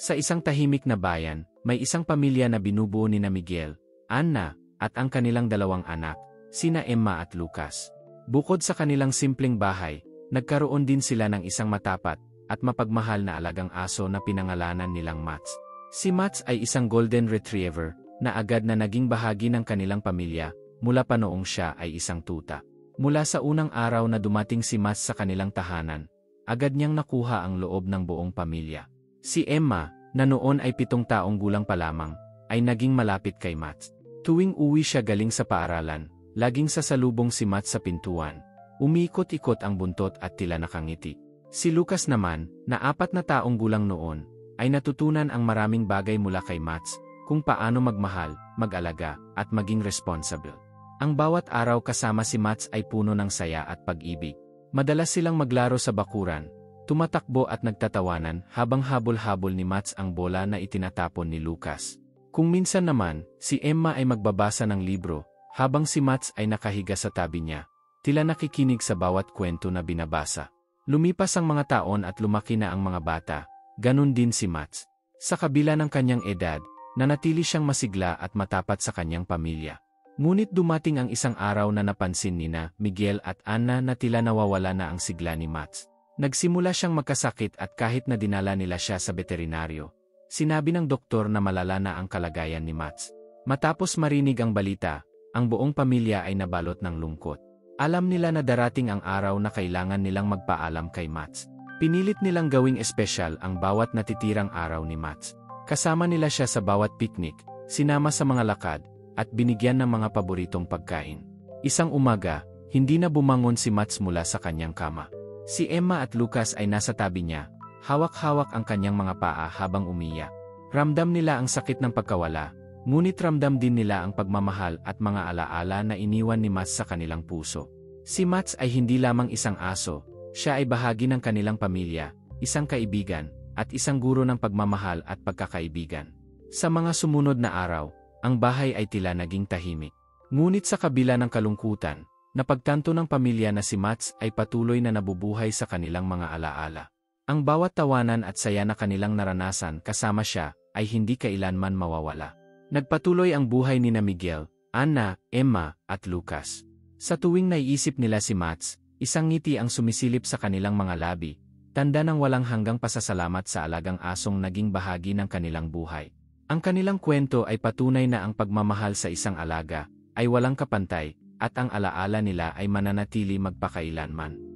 Sa isang tahimik na bayan, may isang pamilya na binubuo ni Miguel, Anna, at ang kanilang dalawang anak, sina Emma at Lucas. Bukod sa kanilang simpleng bahay, nagkaroon din sila ng isang matapat at mapagmahal na alagang aso na pinangalanan nilang Mats. Si Mats ay isang golden retriever na agad na naging bahagi ng kanilang pamilya mula pa noong siya ay isang tuta. Mula sa unang araw na dumating si Mats sa kanilang tahanan, agad niyang nakuha ang loob ng buong pamilya. Si Emma, na noon ay 7 taong gulang pa lamang, ay naging malapit kay Mats. Tuwing uwi siya galing sa paaralan, laging sasalubong si Mats sa pintuan. Umiikot-ikot ang buntot at tila nakangiti. Si Lucas naman, na 4 na taong gulang noon, ay natutunan ang maraming bagay mula kay Mats, kung paano magmahal, mag-alaga, at maging responsible. Ang bawat araw kasama si Mats ay puno ng saya at pag-ibig. Madalas silang maglaro sa bakuran, tumatakbo at nagtatawanan habang habol-habol ni Mats ang bola na itinatapon ni Lucas. Kung minsan naman, si Emma ay magbabasa ng libro, habang si Mats ay nakahiga sa tabi niya, tila nakikinig sa bawat kwento na binabasa. Lumipas ang mga taon at lumaki na ang mga bata, ganun din si Mats. Sa kabila ng kanyang edad, nanatili siyang masigla at matapat sa kanyang pamilya. Ngunit dumating ang isang araw na napansin nina Miguel at Anna na tila nawawala na ang sigla ni Mats. Nagsimula siyang magkasakit at kahit na dinala nila siya sa veterinaryo, sinabi ng doktor na malala na ang kalagayan ni Mats. Matapos marinig ang balita, ang buong pamilya ay nabalot ng lungkot. Alam nila na darating ang araw na kailangan nilang magpaalam kay Mats. Pinilit nilang gawing espesyal ang bawat natitirang araw ni Mats. Kasama nila siya sa bawat picnic, sinama sa mga lakad, at binigyan ng mga paboritong pagkain. Isang umaga, hindi na bumangon si Mats mula sa kanyang kama. Si Emma at Lucas ay nasa tabi niya, hawak-hawak ang kanyang mga paa habang umiyak. Ramdam nila ang sakit ng pagkawala, ngunit ramdam din nila ang pagmamahal at mga alaala na iniwan ni Mats sa kanilang puso. Si Mats ay hindi lamang isang aso, siya ay bahagi ng kanilang pamilya, isang kaibigan, at isang guro ng pagmamahal at pagkakaibigan. Sa mga sumunod na araw, ang bahay ay tila naging tahimik. Ngunit sa kabila ng kalungkutan, napagtanto ng pamilya na si Mats ay patuloy na nabubuhay sa kanilang mga alaala. Ang bawat tawanan at saya na kanilang naranasan kasama siya ay hindi kailanman mawawala. Nagpatuloy ang buhay ni Miguel, Anna, Emma, at Lucas. Sa tuwing naiisip nila si Mats, isang ngiti ang sumisilip sa kanilang mga labi, tanda ng walang hanggang pasasalamat sa alagang asong naging bahagi ng kanilang buhay. Ang kanilang kwento ay patunay na ang pagmamahal sa isang alaga ay walang kapantay, at ang alaala nila ay mananatili magpakailanman.